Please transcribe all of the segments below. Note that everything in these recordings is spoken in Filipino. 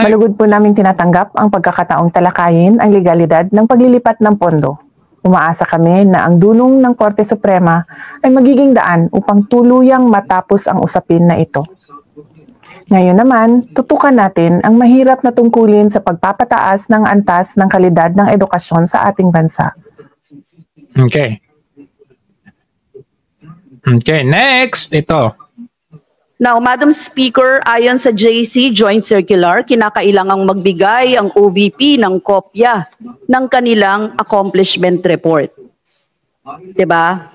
Malugod po namin tinatanggap ang pagkakataong talakayin ang legalidad ng paglilipat ng pondo. Umaasa kami na ang dulong ng Korte Suprema ay magiging daan upang tuluyang matapos ang usapin na ito. Ngayon naman, tutukan natin ang mahirap na tungkulin sa pagpapataas ng antas ng kalidad ng edukasyon sa ating bansa. Okay. Okay, next, ito. Now, Madam Speaker, ayon sa JC Joint Circular, kinakailangang magbigay ang OVP ng kopya ng kanilang accomplishment report. Diba?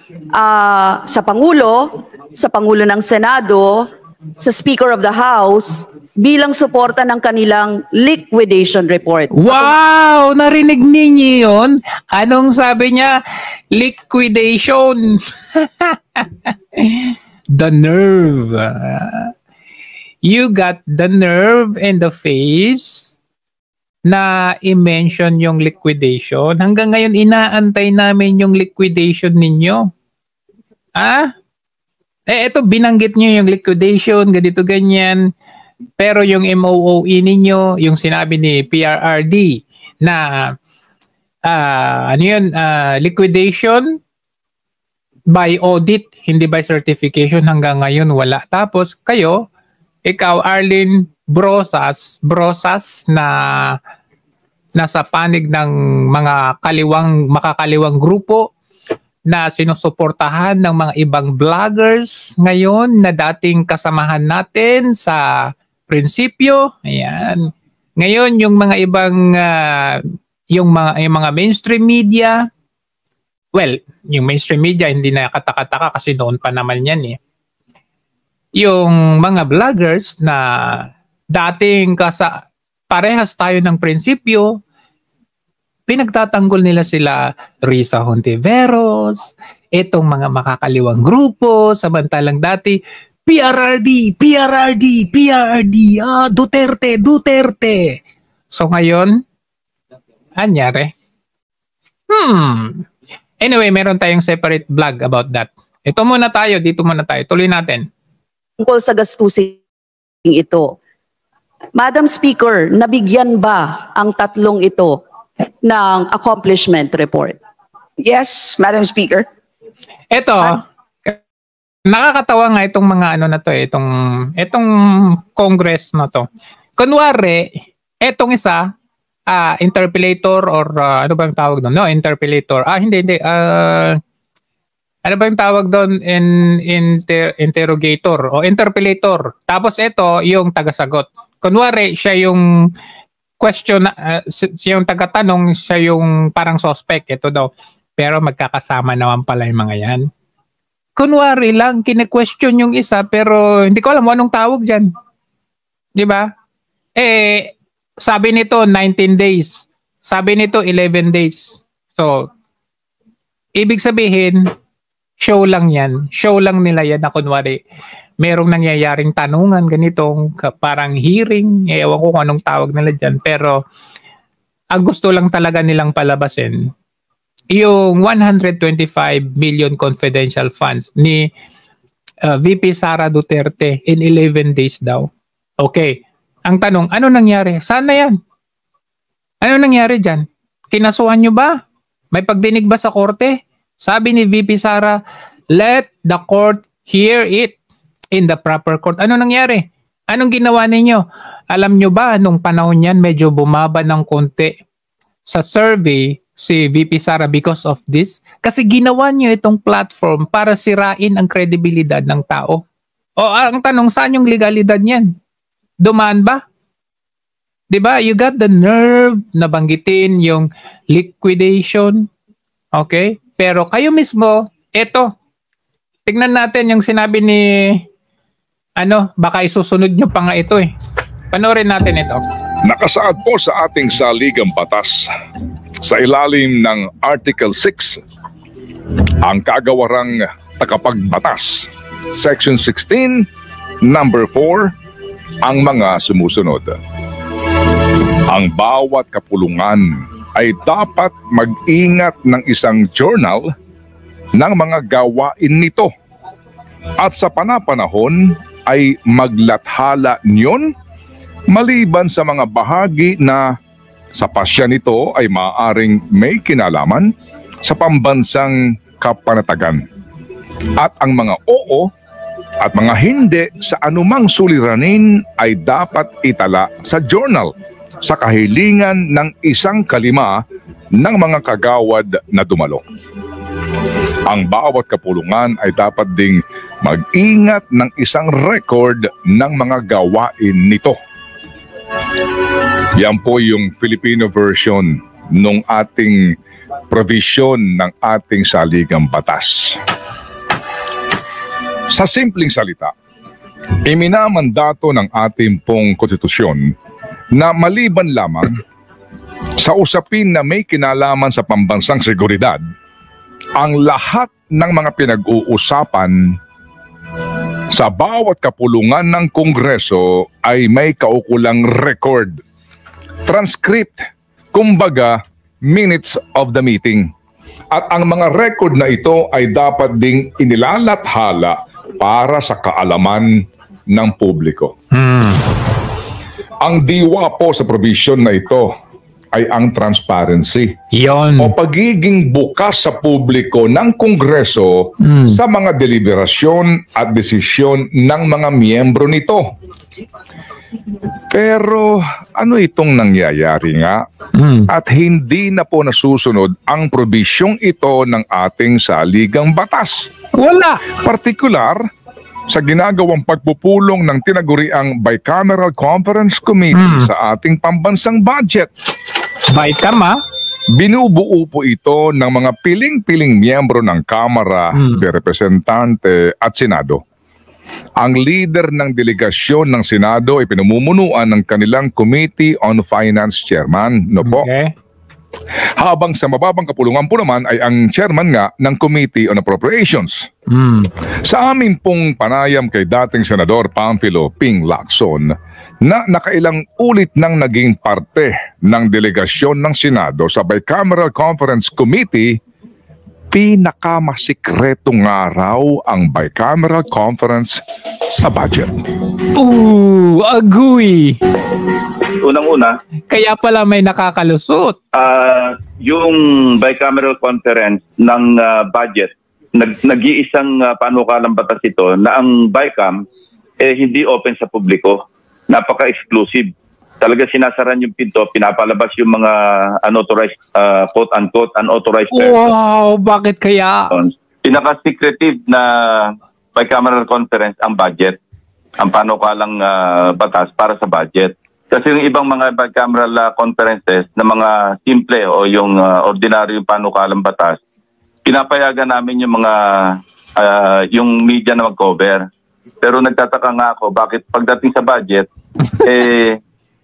Sa Pangulo ng Senado, sa Speaker of the House, bilang suporta ng kanilang liquidation report. Wow! Narinig ninyo yun? Anong sabi niya? Liquidation. The nerve. You got the nerve and the face na i-mention yung liquidation. Hanggang ngayon, inaantay namin yung liquidation ninyo. Ito, binanggit nyo yung liquidation, ganito, ganyan. Pero yung MOOE ninyo, yung sinabi ni PRRD na liquidation by audit, hindi by certification, hanggang ngayon wala. Tapos kayo, ikaw Arlene Brosas na nasa panig ng mga makakaliwang grupo na sinusuportahan ng mga ibang vloggers ngayon na dating kasamahan natin sa prinsipyo. Ayan. Ngayon yung mga ibang yung mga mainstream media, well, yung mainstream media hindi na kataka-taka kasi noon pa naman yan eh. Yung mga vloggers na dating parehas tayo ng prinsipyo, pinagtatanggol nila sila Risa Hontiveros, itong mga makakaliwang grupo, samantalang dati PRRD, Duterte. So ngayon, anyari? Anyway, meron tayong separate vlog about that. Dito muna tayo. Tuloy natin. Tungkol sa gastusin ito. Madam Speaker, nabigyan ba ang tatlong ito ng accomplishment report? Yes, Madam Speaker. Ito, nakakatawa nga itong mga itong Congress na to. Kunwari, etong isa, interpellator or ano ba yung tawag doon? No, interpellator. Hindi. Ano ba yung tawag doon? Interrogator o interpellator. Tapos ito, yung tagasagot. Kunwari, siya yung question, siya yung tagatanong, siya yung parang suspect. Ito daw. Pero magkakasama naman pala yung mga yan. Kunwari lang, kine-question yung isa, pero hindi ko alam mo anong tawag dyan. Di ba? Sabi nito 19 days. Sabi nito 11 days. So, ibig sabihin, show lang yan. Show lang nila yan na kunwari, merong nangyayaring tanungan, ganitong parang hearing. Ewan ko kung anong tawag nila dyan. Pero, ang gusto lang talaga nilang palabasin, yung 125 million confidential funds ni VP Sara Duterte in 11 days daw. Okay. Ang tanong, ano nangyari? Saan na yan? Ano nangyari dyan? Kinasuhan nyo ba? May pagdinig ba sa korte? Sabi ni VP Sara, let the court hear it in the proper court. Ano nangyari? Anong ginawa ninyo? Alam nyo ba, nung panahon yan, medyo bumaba ng konti sa survey si VP Sara because of this? Kasi ginawa nyo itong platform para sirain ang kredibilidad ng tao. O ang tanong, saan yung legalidad niyan? Dumaan ba? 'Di ba? You got the nerve na banggitin yung liquidation. Okay? Pero kayo mismo, eto. Tingnan natin yung sinabi ni baka isusunod nyo pa nga ito eh. Panoorin natin ito. Nakasaad po sa ating saligang batas sa ilalim ng Article 6 ang kagawarang takapagbatas. Section 16, number 4, ang mga sumusunod. Ang bawat kapulungan ay dapat mag-ingat ng isang journal ng mga gawain nito at sa panapanahon ay maglathala niyon maliban sa mga bahagi na sa pasya nito ay maaaring may kinalaman sa pambansang kapanatagan. At ang mga oo at mga hindi sa anumang suliranin ay dapat itala sa journal sa kahilingan ng 1/5 ng mga kagawad na dumalo. Ang bawat kapulungan ay dapat ding mag-ingat ng isang record ng mga gawain nito. Yan po yung Filipino version ng ating provision ng ating saligang batas. Sa simpleng salita, iminamandato ng ating pong konstitusyon na maliban lamang sa usapin na may kinalaman sa pambansang seguridad, ang lahat ng mga pinag-uusapan sa bawat kapulungan ng Kongreso ay may kaukulang record, transcript, kumbaga minutes of the meeting. At ang mga record na ito ay dapat ding inilalathala para sa kaalaman ng publiko. Ang diwa po sa provision na ito ay ang transparency Yon. o pagiging bukas sa publiko ng Kongreso sa mga deliberasyon at desisyon ng mga miyembro nito. Pero ano itong nangyayari nga at hindi na po nasusunod ang probisyong ito ng ating saligang batas? Wala. Partikular sa ginagawang pagpupulong ng tinaguriang Bicameral Conference Committee sa ating pambansang budget. Bicam ha? Binubuo po ito ng mga piling-piling miyembro ng Kamara de Representante at Senado. Ang leader ng delegasyon ng Senado ay pinamumunuan ng kanilang Committee on Finance Chairman. No po? Okay. Habang sa mababang kapulungan po naman ay ang chairman nga ng Committee on Appropriations. Sa aming pong panayam kay dating Senador Pamphilo Ping Lacson na nakailang ulit nang naging parte ng delegasyon ng Senado sa Bicameral Conference Committee, pinakamasikreto nga raw ang Bicameral Conference sa budget. Agoy. Unang-una, Kaya pala may nakakalusot. yung bicameral conference ng budget, nag-iisang panukalang batas ito na ang BICAM hindi open sa publiko. Napaka-exclusive. Talaga sinasaran yung pinto, pinapalabas yung mga unauthorized, quote-unquote, unauthorized persons. Wow, bakit kaya? Pinaka-secretive na bicameral conference ang budget, ang panukalang batas para sa budget. Kasi yung ibang mga bicameral conferences na mga simple o yung ordinaryong panukalang batas, pinapayagan namin yung mga yung media na mag-cover. Pero nagtataka nga ako bakit pagdating sa budget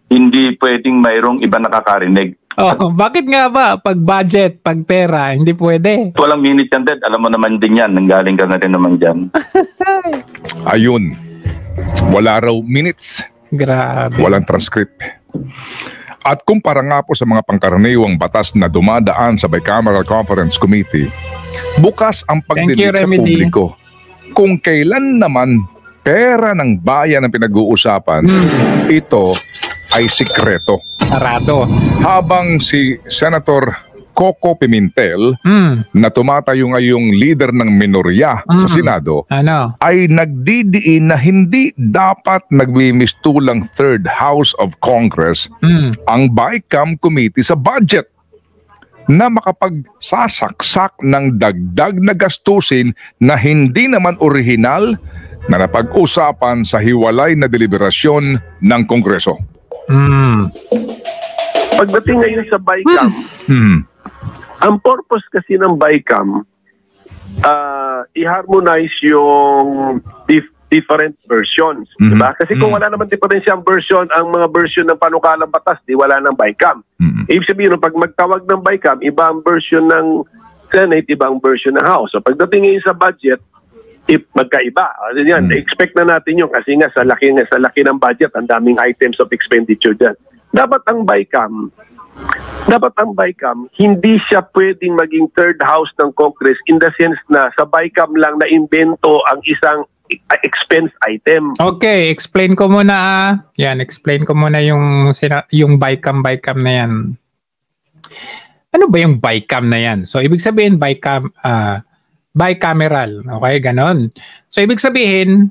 hindi pwedeng mayroong iba nakakarinig. Bakit nga ba pag budget, pag pera, hindi pwede? Walang minute yan, Dad. Alam mo naman din yan. Nanggaling ka na rin naman dyan. Ayun, wala raw minutes. Grabe. Walang transcript. At kumpara nga po sa mga pangkaraniwang batas na dumadaan sa Bicameral Conference Committee, bukas ang pagdinig sa Remedy. publiko. Kung kailan naman pera ng bayan ang pinag-uusapan, ito ay sikreto. Sarado. Habang si Senator Coco Pimentel, na tumatayo ngayong leader ng minorya sa Senado, Ano? ay nagdidiin na hindi dapat nagmimistulang Third House of Congress ang BICAM Committee sa budget na makapagsasaksak ng dagdag na gastusin na hindi naman orihinal na napag-usapan sa hiwalay na deliberasyon ng Kongreso. Pagdating ngayon sa BICAM, ang purpose kasi ng BICAM, i-harmonize yung different versions. Diba? Kasi kung wala naman diferensyang version, ang mga version ng panukalang batas, di wala ng BICAM. Ibig sabihin, pag magtawag ng BICAM, iba ang version ng Senate, iba ang version ng House. So pagdating ngayon sa budget, magkaiba. Ano yan, expect na natin yun kasi nga sa laki ng budget, ang daming items of expenditure dyan. Dapat ang BICAM, hindi siya pwedeng maging third house ng Congress in the sense na sa BICAM lang na imbento ang isang expense item. Okay, explain ko muna Yan, explain ko muna yung BICAM na yan. Ano ba yung BICAM na yan? So, ibig sabihin bicameral. Okay, ganon. So, ibig sabihin,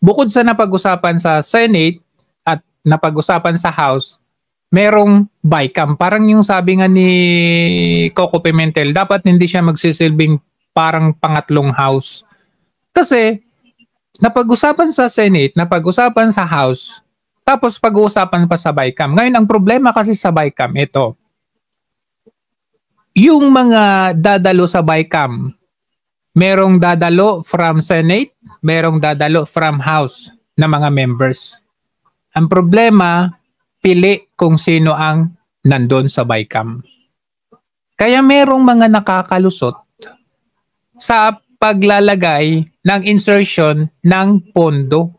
bukod sa napag-usapan sa Senate at napag-usapan sa House, merong BICAM. Parang yung sabi nga ni Coco Pimentel, dapat hindi siya magsisilbing parang pangatlong House. Kasi, napag-usapan sa Senate, napag-usapan sa House, tapos pag-uusapan pa sa BICAM. Ngayon, ang problema kasi sa BICAM, ito, yung mga dadalo sa BICAM, merong dadalo from Senate, merong dadalo from House na mga members. Ang problema, pili kung sino ang nandun sa BICAM. Kaya merong mga nakakalusot sa paglalagay ng insertion ng pondo.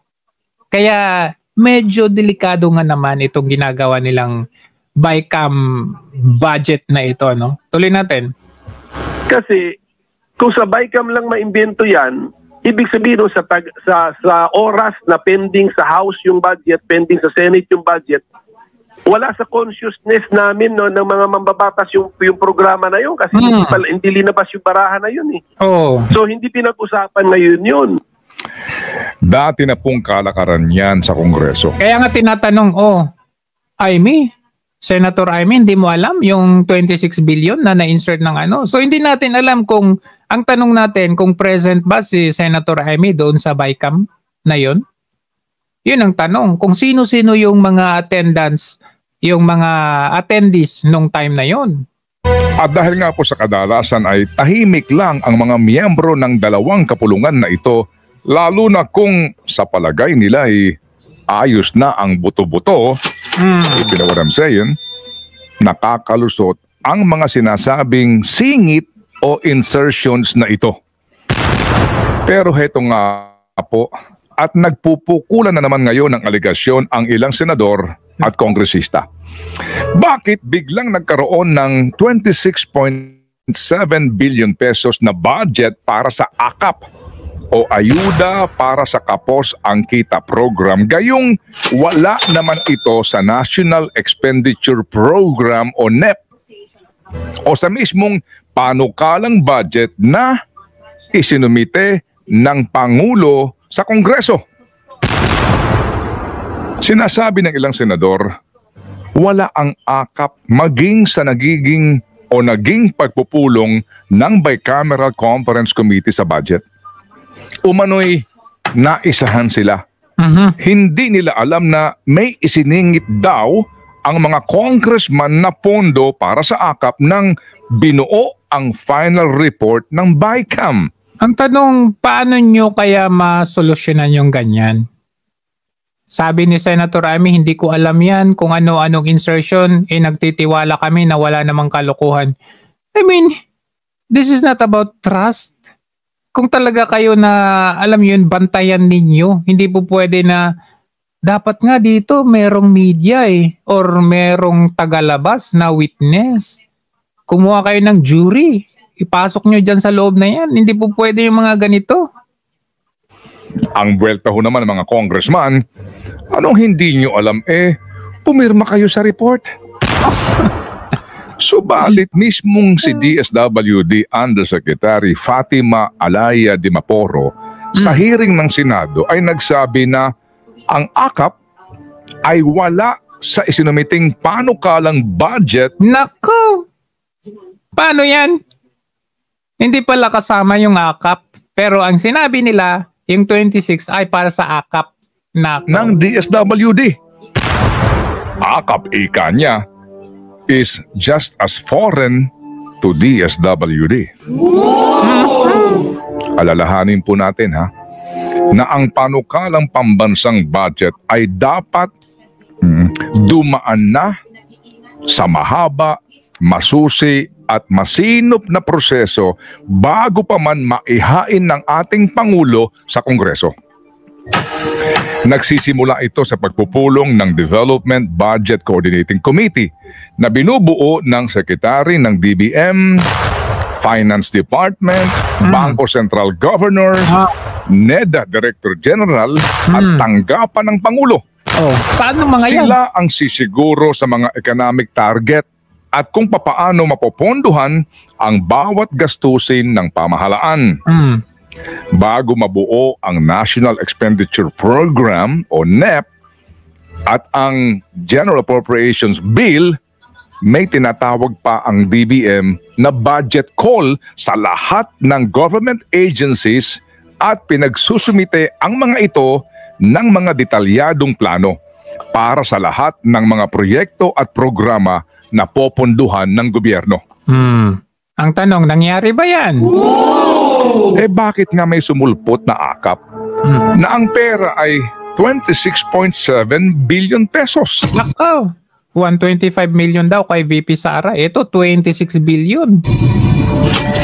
Kaya medyo delikado nga naman itong ginagawa nilang BICAM budget na ito, no? Tuloy natin. Kasi kung sa BICAM lang maimbento yan, ibig sabihin sa oras na pending sa House yung budget, pending sa Senate yung budget, wala sa consciousness namin, no, ng mga mambabatas yung programa na yun kasi hindi linabas yung barahan na yun eh. Oh. So hindi pinag-usapan ngayon yun. Dati na pong kalakaran yan sa Kongreso. Kaya nga tinatanong, Senator Amy, hindi mo alam yung 26 billion na na-insert ng ano? So hindi natin alam kung, ang tanong natin, kung present ba si Senator Amy doon sa BICAM na yun? Yun ang tanong. Kung sino-sino yung mga attendants, yung mga attendees nung time na yon. At dahil nga po sa kadalasan ay tahimik lang ang mga miyembro ng dalawang kapulungan na ito, lalo na kung sa palagay nila ay ayos na ang buto-buto, if you know what I'm saying, nakakalusot ang mga sinasabing singit o insertions na ito. Pero heto nga po, at nagpupukulan na naman ngayon ng aligasyon ang ilang senador at kongresista. Bakit biglang nagkaroon ng 26.7 billion pesos na budget para sa AKAP o Ayuda para sa Kapos ang Kita program, gayong wala naman ito sa National Expenditure Program o NEP o sa mismong panukalang budget na isinumite ng Pangulo sa Kongreso? Sinasabi ng ilang senador, wala ang AKAP maging sa naging pagpupulong ng Bicameral Conference Committee sa budget. Umano'y naisahan sila. Hindi nila alam na may isiningit daw ang mga congressman na pondo para sa AKAP nang binuo ang final report ng BICAM. Ang tanong, paano nyo kaya masolusyonan yung ganyan? Sabi ni Senator Amy, hindi ko alam yan kung ano-anong insertion, nagtitiwala kami na wala namang kalokohan. I mean, this is not about trust. Kung talaga kayo na, alam yun, bantayan ninyo, hindi po pwede na, dapat nga dito merong media or merong tagalabas na witness. Kumuha kayo ng jury, ipasok nyo dyan sa loob na yan. Hindi po pwede yung mga ganito. Ang buwelta ho naman ng mga congressman, anong hindi nyo alam pumirma kayo sa report. Subalit mismong si DSWD Undersecretary Fatima Alaya de Maporo sa hearing ng Senado ay nagsabi na ang AKAP ay wala sa isinumiting panukalang budget. Nako! Paano yan? Hindi pala kasama yung AKAP. Pero ang sinabi nila, yung 26 ay para sa AKAP ng DSWD. AKAP ika niya is just as foreign to DSWD. Alalahanin po natin na ang panukalang pambansang budget ay dapat dumaan na sa mahaba, masusi at masinop na proseso bago pa man maihain ng ating Pangulo sa Kongreso. Nagsisimula ito sa pagpupulong ng Development Budget Coordinating Committee na binubuo ng Secretary ng DBM, Finance Department, Bangko Sentral Governor, NEDA Director General, at tanggapan ng Pangulo. Oh, saan ang mga yan? Sila ang sisiguro sa mga economic target at kung papaano mapopondohan ang bawat gastusin ng pamahalaan. Bago mabuo ang National Expenditure Program o NEP at ang General Appropriations Bill, may tinatawag pa ang DBM na budget call sa lahat ng government agencies at pinagsusumite ang mga ito ng mga detalyadong plano para sa lahat ng mga proyekto at programa na poponduhan ng gobyerno. Ang tanong, nangyari ba yan? Eh bakit nga may sumulpot na akap na ang pera ay 26.7 billion pesos? Nako, 125 million daw kay VP Sara. Ito, 26 billion.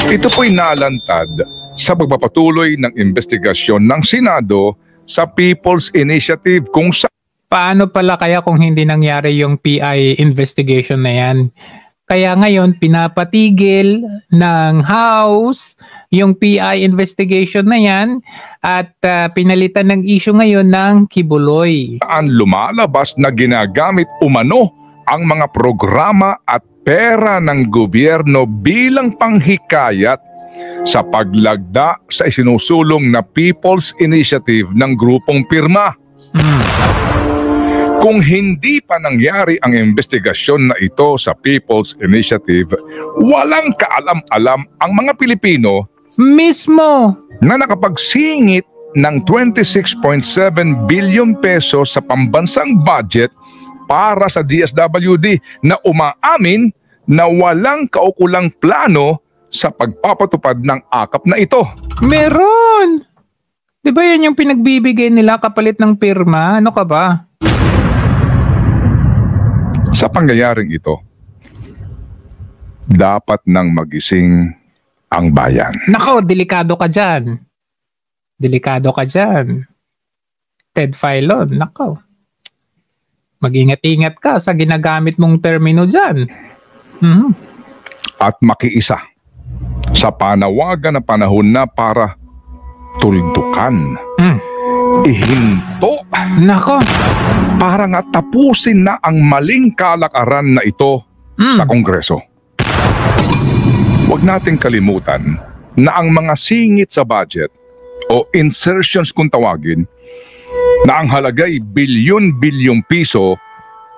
Ito po'y nalantad sa pagpapatuloy ng investigasyon ng Senado sa People's Initiative kung sa Paano pala kaya kung hindi nangyari yung PI investigation na yan? Kaya ngayon, pinapatigil ng House yung PI investigation na yan at pinalitan ng issue ngayon ng kibuloy. saan lumalabas na ginagamit umano ang mga programa at pera ng gobyerno bilang panghikayat sa paglagda sa isinusulong na People's Initiative ng grupong pirma. Kung hindi pa nangyari ang investigasyon na ito sa People's Initiative, walang kaalam-alam ang mga Pilipino Mismo! na nakapagsingit ng 26.7 billion pesos sa pambansang budget para sa DSWD na umaamin na walang kaukulang plano sa pagpapatupad ng akap na ito. Meron! Di ba yan yung pinagbibigay nila kapalit ng pirma? Ano ka ba? Sa pangyayaring ito, dapat nang magising ang bayan. Nako, delikado ka dyan. Delikado ka dyan. Ted Filon, nako. Mag-ingat-ingat ka sa ginagamit mong termino dyan. At makiisa sa panawagan na panahon na para tuldukan, ihinto, Nako. para nga tapusin na ang maling kalakaran na ito sa Kongreso. Huwag nating kalimutan na ang mga singit sa budget o insertions kung tawagin na ang halagay bilyon-bilyong piso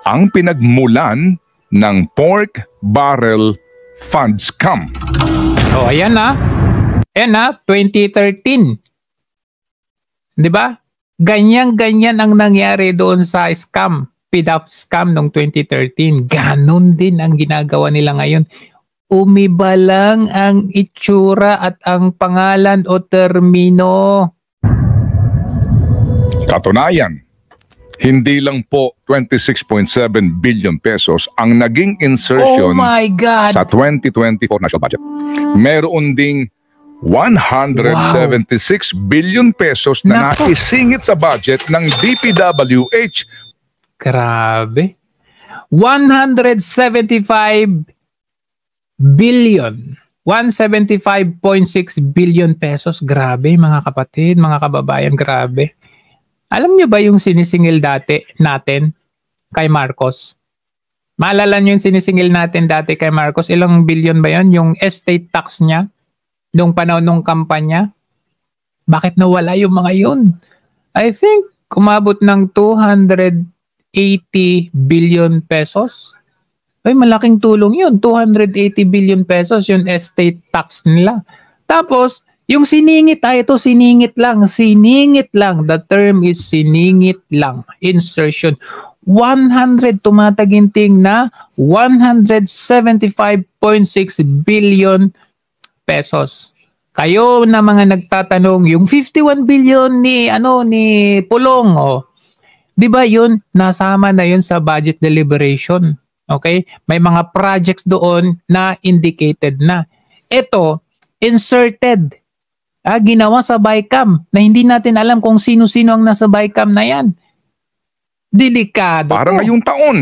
ang pinagmulan ng Pork Barrel Fund Scam. Oh, ayan na. Ayan na, 2013. Di ba? Ganyan-ganyan ang nangyari doon sa scam, PDAP scam noong 2013. Ganon din ang ginagawa nila ngayon. Umiba lang ang itsura at ang pangalan o termino. Katunayan, hindi lang po 26.7 billion pesos ang naging insertion Oh my God! sa 2024 national budget. Meron ding 176 billion pesos na Nako. naisingit sa budget ng DPWH. Grabe. 175 billion. 175.6 billion pesos. Grabe, mga kapatid, mga kababayan, grabe. Alam niyo ba yung sinisingil dati natin kay Marcos? Maalala niyo yung sinisingil natin dati kay Marcos? Ilang billion ba yan? Yung estate tax niya? Noong panahon ng kampanya? Bakit nawala yung mga yun? I think kumabot ng 280 billion pesos. Ay, malaking tulong yun. 280 billion pesos yung estate tax nila. Tapos, yung siningit, ito siningit lang. Siningit lang. The term is siningit lang. Insertion. 100 tumataginting na 175.6 billion pesos. Kayo na mga nagtatanong, yung 51 billion ni Pulong, 'di ba 'yun? Nasama na 'yun sa budget deliberation. Okay? May mga projects doon na indicated na. Ito, inserted. Ginawa sa BICAM na hindi natin alam kung sino-sino ang nasa BICAM na 'yan. Delikado. Para ngayong taon,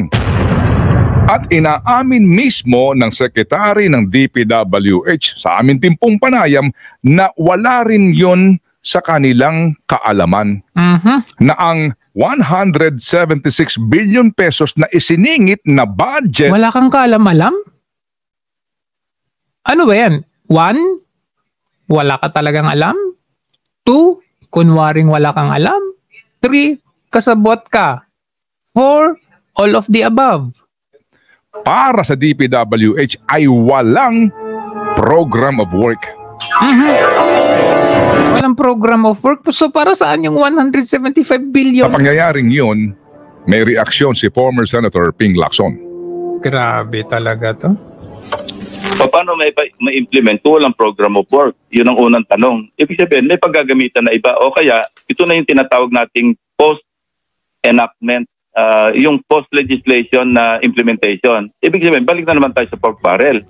At inaamin mismo ng Secretary ng DPWH sa amin timpong panayam na wala rin yon sa kanilang kaalaman. Na ang 176 billion pesos na isiningit na budget. Wala kang kaalam-alam? Ano ba yan? 1, wala ka talagang alam. 2, kunwaring wala kang alam. 3, kasabot ka. 4, all of the above. Para sa DPWH ay walang program of work. Walang program of work. So para saan yung 175 billion? Sa pangyayaring yun, may reaksyon si former Senator Ping Lacson. Grabe talaga to. Paano ma-implement kung walang program of work? Yun ang unang tanong. Ibig sabihin, may paggagamitan na iba. O kaya, ito na yung tinatawag nating post-enactment, yung post-legislation na implementation. Ibig sabihin, balik na naman tayo sa pork barrel.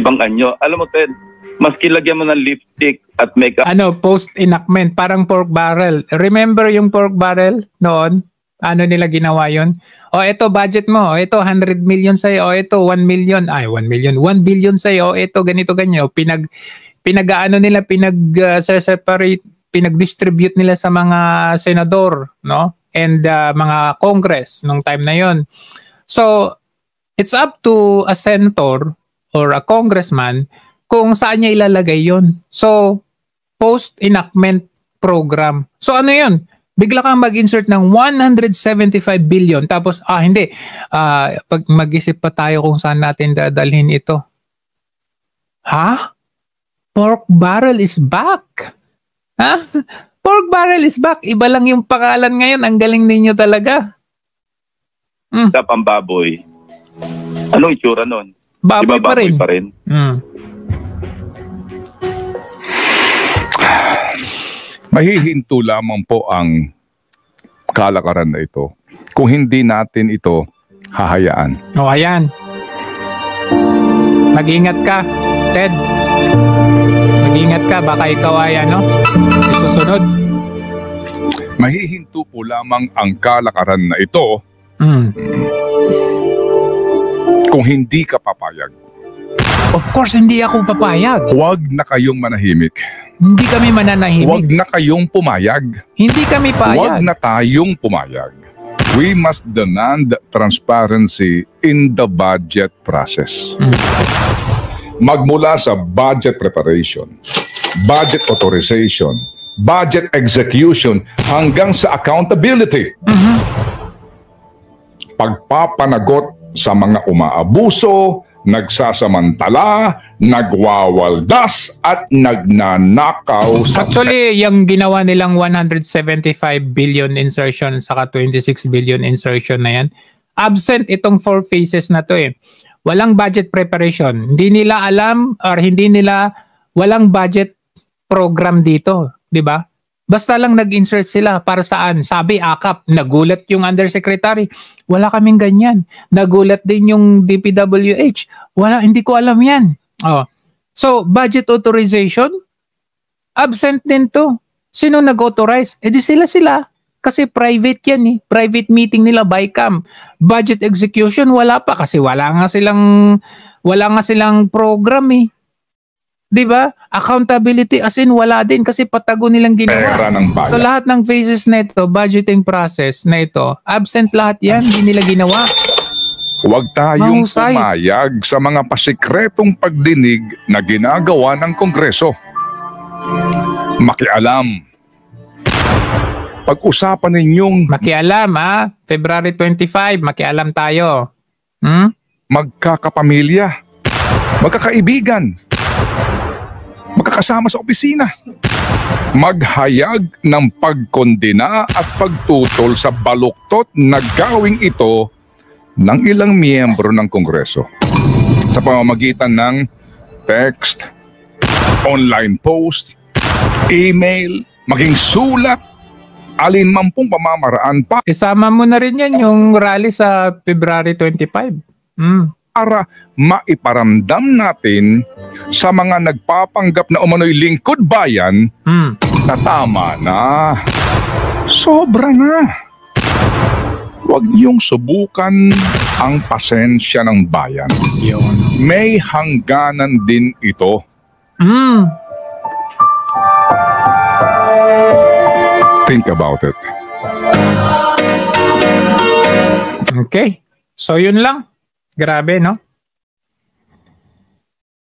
Ibang anyo. Alam mo, Ted, maski lagyan mo ng lipstick at makeup. Post-enactment, parang pork barrel. Remember yung pork barrel noon? Ano nila ginawa yun? O ito budget mo, o ito 100 million sa'yo, o ito 1 million, 1 billion sa'yo, o ito ganito ganyan. Pinag-separate, pinag-distribute nila sa mga senador, no? And mga congress nung time na yon. So, it's up to a senator or a congressman kung saan niya ilalagay yon. So, post-enactment program. So, ano yun? Bigla kang mag-insert ng 175 billion tapos, hindi. Pag mag-isip pa tayo kung saan natin dadalhin ito. Ha? Pork barrel is back. Ha? Pork barrel is back. Iba lang yung pangalan ngayon. Ang galing ninyo talaga. Sa pambaboy. Anong itsura nun? Baboy, diba, baboy pa rin? Mahihinto lamang po ang kalakaran na ito kung hindi natin ito hahayaan. O ayan. Mag-ingat ka, Ted. Mag-ingat ka, baka ikaw ay isusunod. Mahihinto po lamang ang kalakaran na ito kung hindi ka papayag. Of course, hindi ako papayag. Huwag na kayong manahimik. Hindi kami mananahimik. Huwag na kayong pumayag. Hindi kami payag. Huwag na tayong pumayag. We must demand transparency in the budget process. Magmula sa budget preparation, budget authorization, budget execution, hanggang sa accountability. Pagpapanagot sa mga umaabuso, nagsasamantala, nagwawaldas, at nagnanakaw sa... Actually, yung ginawa nilang 175 billion insertion saka 26 billion insertion na yan, absent itong 4 phases na to eh. Walang budget preparation. Hindi nila alam or walang budget program dito, di ba? Basta lang nag-insert sila para saan? Sabi, AKAP, nagulat yung undersecretary. Wala kaming ganyan. Nagulat din yung DPWH. Wala, hindi ko alam yan. So, budget authorization, absent din to. Sino nag-authorize? Di sila. Kasi private yan eh. Private meeting nila by cam. Budget execution, wala pa. Kasi wala nga silang program eh. Diba? Accountability as in wala din kasi patago nilang ginawa. Pera ng bayan. So lahat ng phases na ito, budgeting process na ito, absent lahat yan, hindi nila ginawa. Huwag tayong Mahusay. pumayag sa mga pasikretong pagdinig na ginagawa ng Kongreso. Makialam. Pag-usapan ninyong Makialam February 25, makialam tayo. magkakapamilya, magkakaibigan, magkakasama sa opisina. Maghayag ng pagkondena at pagtutol sa baluktot na gawing ito ng ilang miyembro ng Kongreso sa pamamagitan ng text, online post, email, maging sulat, alinmampong pamamaraan pa Isama mo na rin yan yung rally sa February 25. para maiparamdam natin sa mga nagpapanggap na umano'y lingkod bayan na tama na. Sobra na. Huwag niyong subukan ang pasensya ng bayan. Yun. May hangganan din ito. Think about it. Okay. So yun lang. Grabe, no?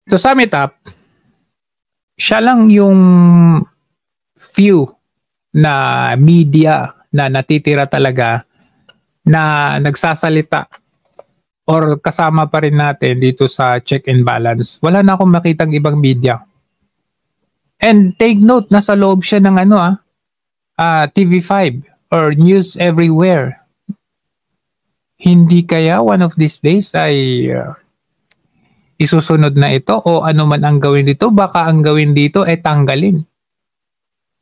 To sum it up, siya lang yung few na media na natitira talaga na nagsasalita or kasama pa rin natin dito sa check and balance. Wala na akong makitang ibang media. And take note, nasa loob siya ng TV5 or News Everywhere. Hindi kaya one of these days ay isusunod na ito o ano man ang gawin dito, baka ang gawin dito ay tanggalin.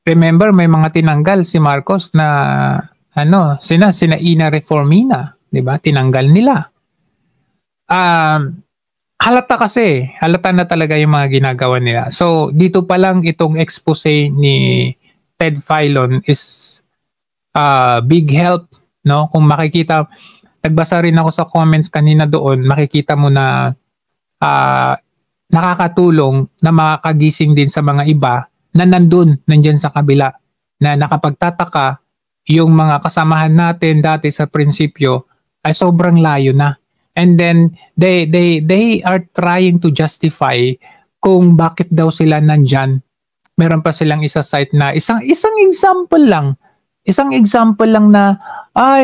Remember, may mga tinanggal si Marcos na sina Ina Reformina, 'di ba? Tinanggal nila. Halata na talaga yung mga ginagawa nila. So, dito pa lang itong expose ni Ted Filon is big help, no? Kung makikita, nagbasa rin ako sa comments kanina doon, makikita mo na nakakatulong na makakagising din sa mga iba na nandyan sa kabila, na nakapagtataka yung mga kasamahan natin dati sa prinsipyo ay sobrang layo na. And then they are trying to justify kung bakit daw sila nandyan. Meron pa silang isa-cite na isang example lang. Isang example lang na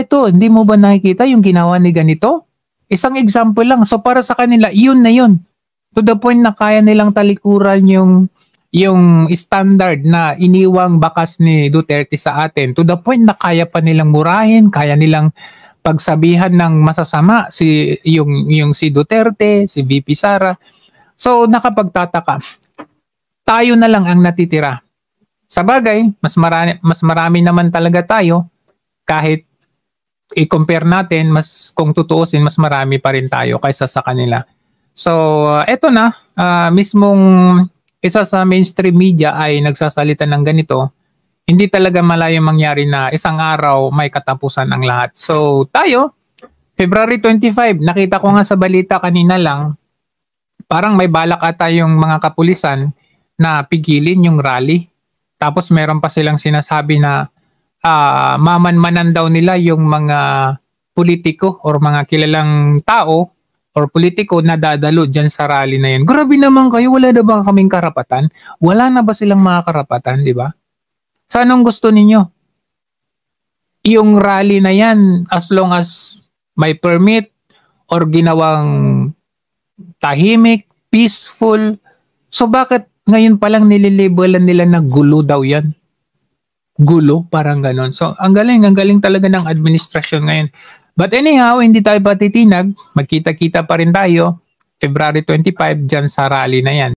ito, hindi mo ba nakikita yung ginawa ni ganito? Isang example lang. So para sa kanila, yun na yun. To the point na kaya nilang talikuran yung standard na iniwang bakas ni Duterte sa atin, to the point na kaya pa nilang murahin, kaya nilang pagsabihan ng masasama si Duterte, si VP Sara. So nakapagtataka. Tayo na lang ang natitira. Sa bagay, mas marami naman talaga tayo, kahit i-compare natin, kung tutuusin, mas marami pa rin tayo kaysa sa kanila. So eto na, mismong isa sa mainstream media ay nagsasalita ng ganito, hindi talaga malayong mangyari na isang araw may katapusan ang lahat. So tayo, February 25, nakita ko nga sa balita kanina lang, parang may balak ata yung mga kapulisan na pigilin yung rally. Tapos meron pa silang sinasabi na mamanmanan daw nila yung mga politiko or mga kilalang tao or politiko na dadalo dyan sa rally na yan. Grabe naman kayo, wala na ba kaming karapatan? Wala na ba silang mga karapatan, di ba? Sa anong gusto ninyo? Yung rally na yan, as long as may permit or ginawang tahimik, peaceful, so bakit ngayon palang nililibelan nila na gulo daw yan? Gulo, parang ganon. So ang galing talaga ng administrasyon ngayon. But anyhow, hindi tayo patitinag. Magkita-kita pa rin tayo February 25 dyan sa rally na yan.